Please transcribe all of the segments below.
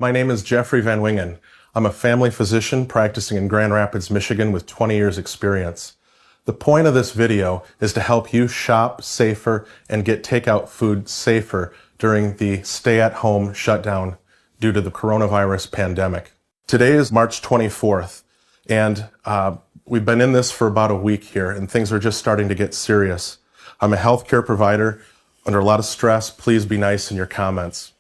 My name is Jeffrey Van Wingen. I'm a family physician practicing in Grand Rapids, Michigan with 20 years experience. The point of this video is to help you shop safer and get takeout food safer during the stay-at-home shutdown due to the coronavirus pandemic. Today is March 24th, and we've been in this for about a week here, and things are just starting to get serious. I'm a healthcare provider under a lot of stress. Please be nice in your comments.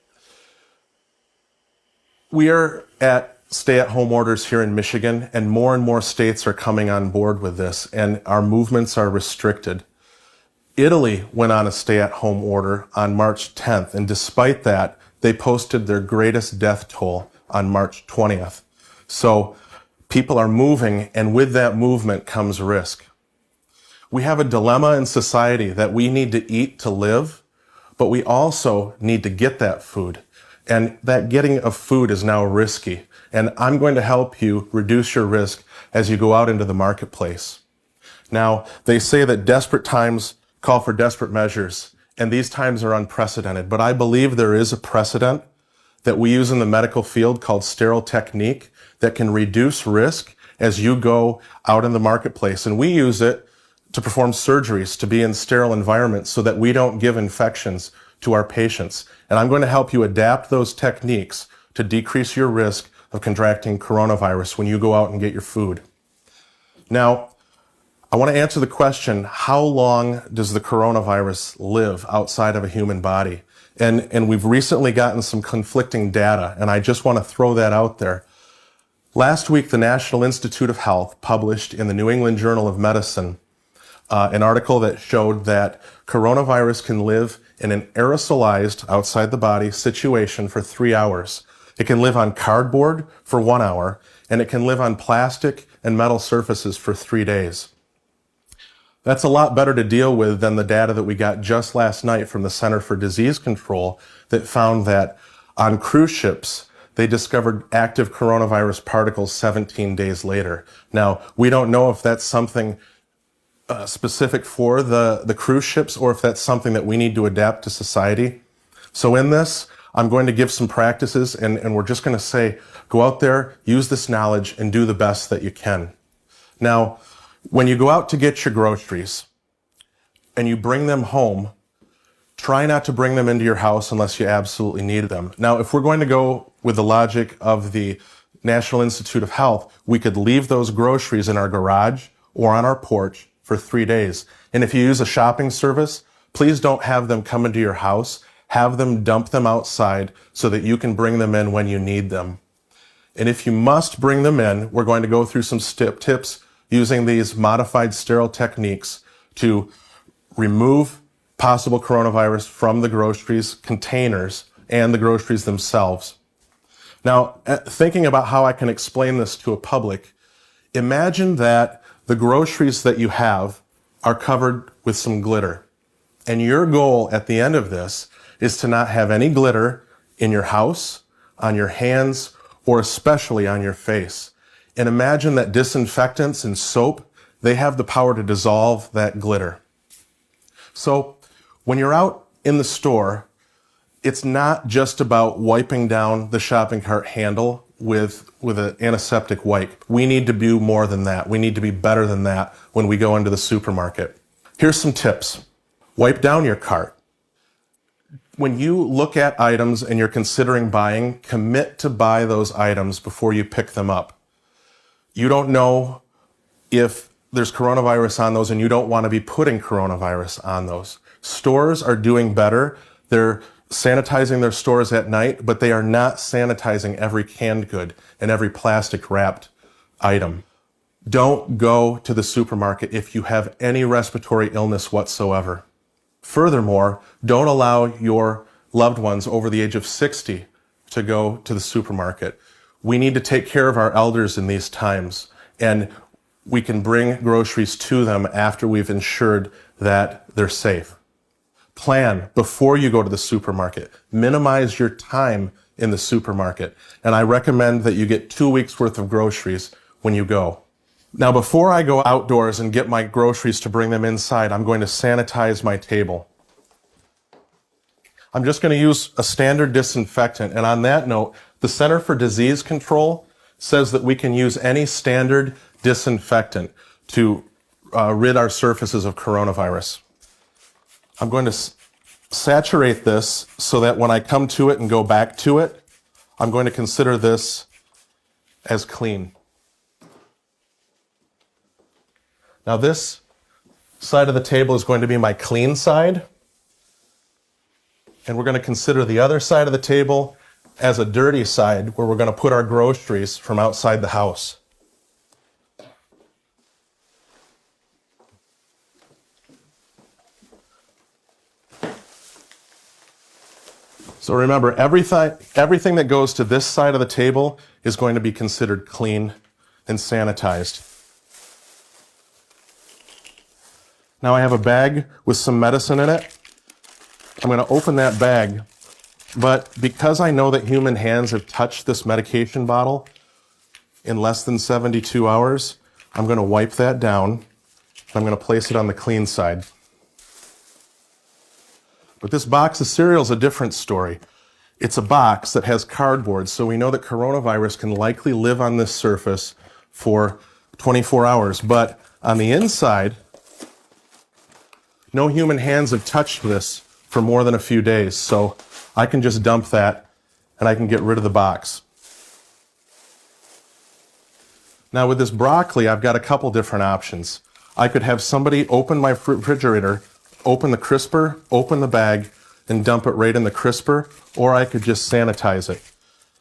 We are at stay-at-home orders here in Michigan, and more states are coming on board with this, and our movements are restricted. Italy went on a stay-at-home order on March 10th, and despite that, they posted their greatest death toll on March 20th. So people are moving, and with that movement comes risk. We have a dilemma in society that we need to eat to live, but we also need to get that food. And that getting of food is now risky. And I'm going to help you reduce your risk as you go out into the marketplace. Now, they say that desperate times call for desperate measures, and these times are unprecedented. But I believe there is a precedent that we use in the medical field called sterile technique that can reduce risk as you go out in the marketplace. And we use it to perform surgeries, to be in sterile environments so that we don't give infections to our patients. And I'm going to help you adapt those techniques to decrease your risk of contracting coronavirus when you go out and get your food. Now, I want to answer the question, how long does the coronavirus live outside of a human body? And we've recently gotten some conflicting data, and I just want to throw that out there. Last week, the National Institute of Health published in the New England Journal of Medicine an article that showed that coronavirus can live in an aerosolized, outside the body situation for 3 hours. It can live on cardboard for 1 hour, and it can live on plastic and metal surfaces for 3 days. That's a lot better to deal with than the data that we got just last night from the Center for Disease Control that found that on cruise ships, they discovered active coronavirus particles 17 days later. Now, we don't know if that's something specific for the cruise ships or if that's something that we need to adapt to society. So in this, I'm going to give some practices, and we're just going to say, go out there, use this knowledge, and do the best that you can. Now, when you go out to get your groceries and you bring them home, try not to bring them into your house unless you absolutely need them. Now, if we're going to go with the logic of the National Institute of Health, we could leave those groceries in our garage or on our porch for 3 days. And if you use a shopping service, please don't have them come into your house. Have them dump them outside so that you can bring them in when you need them. And if you must bring them in, we're going to go through some tips using these modified sterile techniques to remove possible coronavirus from the groceries containers and the groceries themselves. Now, thinking about how I can explain this to a public, imagine that the groceries that you have are covered with some glitter. And your goal at the end of this is to not have any glitter in your house, on your hands, or especially on your face. And imagine that disinfectants and soap, they have the power to dissolve that glitter. So when you're out in the store, it's not just about wiping down the shopping cart handle with an antiseptic wipe. We need to do more than that. We need to be better than that when we go into the supermarket. Here's some tips. Wipe down your cart. When you look at items and you're considering buying, commit to buy those items before you pick them up. You don't know if there's coronavirus on those, and you don't want to be putting coronavirus on those. Stores are doing better. They're sanitizing their stores at night, but they are not sanitizing every canned good and every plastic wrapped item. Don't go to the supermarket if you have any respiratory illness whatsoever. Furthermore, don't allow your loved ones over the age of 60 to go to the supermarket. We need to take care of our elders in these times, and we can bring groceries to them after we've ensured that they're safe. Plan before you go to the supermarket. Minimize your time in the supermarket. And I recommend that you get 2 weeks worth of groceries when you go. Now, before I go outdoors and get my groceries to bring them inside, I'm going to sanitize my table. I'm just going to use a standard disinfectant. And on that note, The Center for Disease Control says that we can use any standard disinfectant to rid our surfaces of coronavirus. I'm going to saturate this so that when I come to it and go back to it, I'm going to consider this as clean. Now this side of the table is going to be my clean side, and we're going to consider the other side of the table as a dirty side where we're going to put our groceries from outside the house. So remember, everything that goes to this side of the table is going to be considered clean and sanitized. Now I have a bag with some medicine in it. I'm going to open that bag, but because I know that human hands have touched this medication bottle in less than 72 hours, I'm going to wipe that down. I'm going to place it on the clean side. But this box of cereal is a different story. It's a box that has cardboard, so we know that coronavirus can likely live on this surface for 24 hours. But on the inside, no human hands have touched this for more than a few days, so I can just dump that and I can get rid of the box. Now with this broccoli, I've got a couple different options. I could have somebody open my refrigerator, open the crisper, open the bag, and dump it right in the crisper, or I could just sanitize it.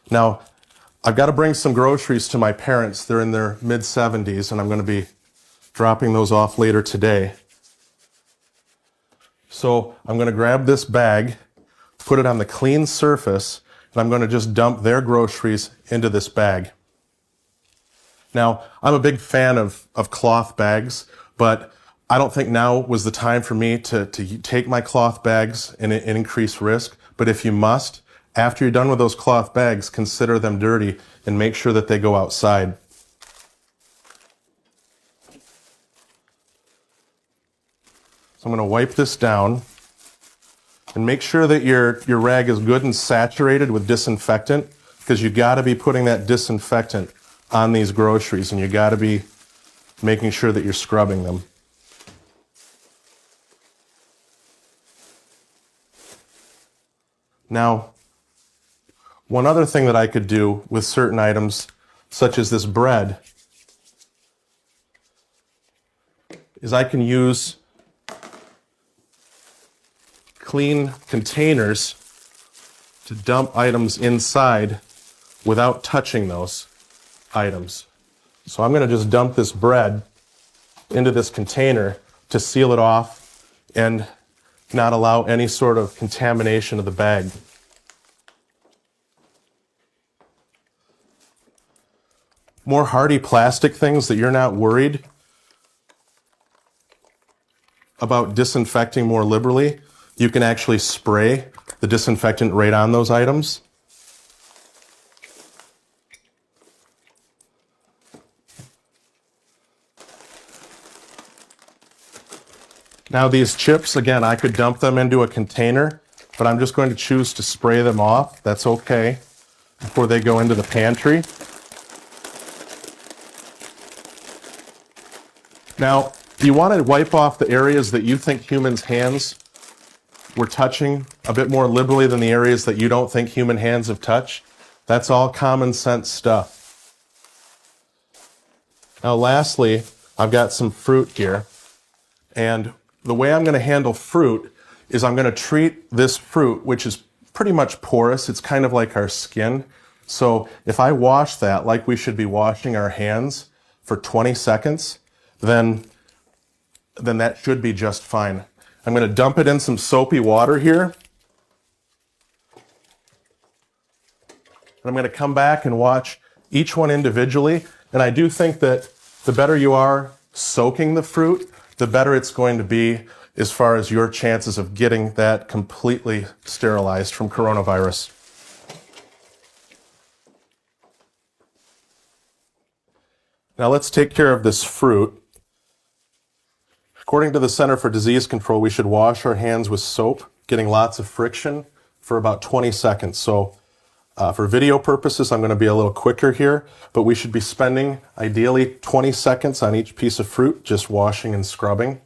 Now, I've got to bring some groceries to my parents. They're in their mid-70s, and I'm going to be dropping those off later today. So I'm going to grab this bag, put it on the clean surface, and I'm going to just dump their groceries into this bag. Now, I'm a big fan of cloth bags, but I don't think now was the time for me to take my cloth bags and increase risk. But if you must, after you're done with those cloth bags, consider them dirty and make sure that they go outside. So I'm going to wipe this down and make sure that your rag is good and saturated with disinfectant, because you've got to be putting that disinfectant on these groceries, and you've got to be making sure that you're scrubbing them. Now, one other thing that I could do with certain items, such as this bread, is I can use clean containers to dump items inside without touching those items. So I'm going to just dump this bread into this container to seal it off and not allow any sort of contamination of the bag. More hardy plastic things that you're not worried about disinfecting more liberally, you can actually spray the disinfectant right on those items. Now these chips, again, I could dump them into a container, but I'm just going to choose to spray them off. That's okay, before they go into the pantry. Now, you want to wipe off the areas that you think humans' hands were touching a bit more liberally than the areas that you don't think human hands have touched. That's all common sense stuff. Now lastly, I've got some fruit here, and the way I'm going to handle fruit is I'm going to treat this fruit, which is pretty much porous. It's kind of like our skin. So if I wash that like we should be washing our hands for 20 seconds, then that should be just fine. I'm going to dump it in some soapy water here. And I'm going to come back and watch each one individually. And I do think that the better you are soaking the fruit, the better it's going to be as far as your chances of getting that completely sterilized from coronavirus. Now let's take care of this fruit. According to the Center for Disease Control, we should wash our hands with soap, getting lots of friction for about 20 seconds. So For video purposes, I'm going to be a little quicker here, but we should be spending ideally 20 seconds on each piece of fruit, just washing and scrubbing.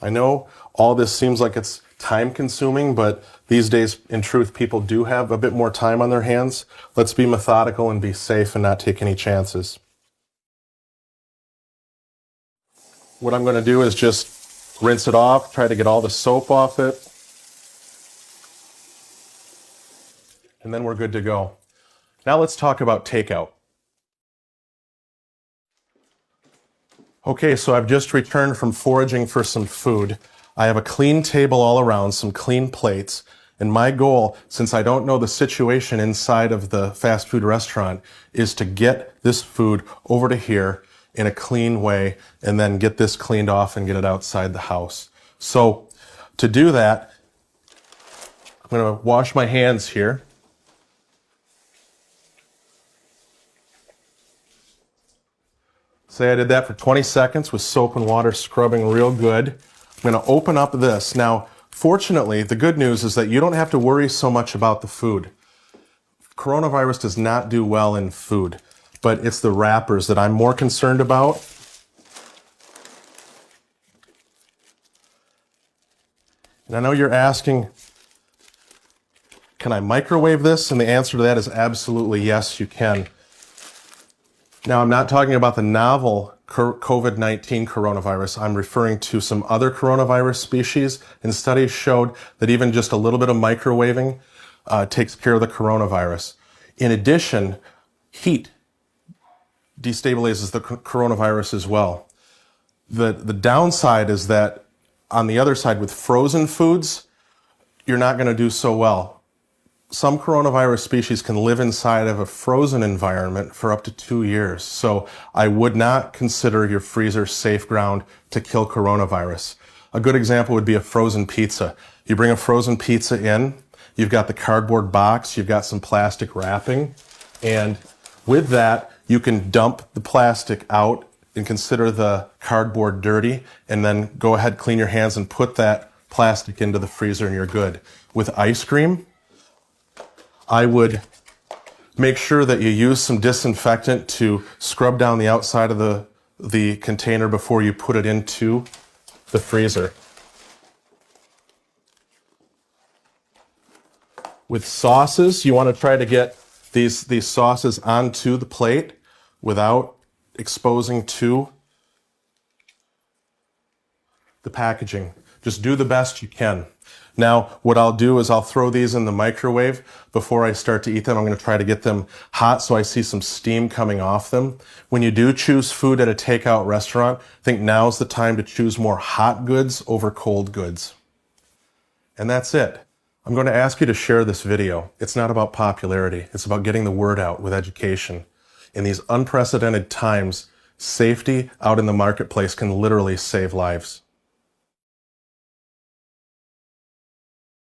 I know all this seems like it's time consuming, but these days, in truth, people do have a bit more time on their hands. Let's be methodical and be safe and not take any chances. What I'm going to do is just rinse it off, try to get all the soap off it, and then we're good to go. Now let's talk about takeout. Okay, so I've just returned from foraging for some food. I have a clean table all around, some clean plates, and my goal, since I don't know the situation inside of the fast food restaurant, is to get this food over to here in a clean way and then get this cleaned off and get it outside the house. So to do that, I'm going to wash my hands here. Say I did that for 20 seconds with soap and water scrubbing real good. I'm going to open up this. Now, fortunately, the good news is that you don't have to worry so much about the food. Coronavirus does not do well in food, but it's the wrappers that I'm more concerned about. And I know you're asking, can I microwave this? And the answer to that is absolutely yes, you can. Now, I'm not talking about the novel COVID-19 coronavirus. I'm referring to some other coronavirus species, and studies showed that even just a little bit of microwaving takes care of the coronavirus. In addition, heat destabilizes the coronavirus as well. The downside is that on the other side, with frozen foods, you're not going to do so well. Some coronavirus species can live inside of a frozen environment for up to 2 years. So I would not consider your freezer safe ground to kill coronavirus. A good example would be a frozen pizza. You bring a frozen pizza in, you've got the cardboard box, you've got some plastic wrapping, and with that, you can dump the plastic out and consider the cardboard dirty, and then go ahead, clean your hands, and put that plastic into the freezer, and you're good. With ice cream, I would make sure that you use some disinfectant to scrub down the outside of the container before you put it into the freezer. With sauces, you want to try to get these sauces onto the plate without exposing to the packaging. Just do the best you can. Now, what I'll do is I'll throw these in the microwave before I start to eat them. I'm going to try to get them hot so I see some steam coming off them. When you do choose food at a takeout restaurant, I think now's the time to choose more hot goods over cold goods. And that's it. I'm going to ask you to share this video. It's not about popularity. It's about getting the word out with education. In these unprecedented times, safety out in the marketplace can literally save lives.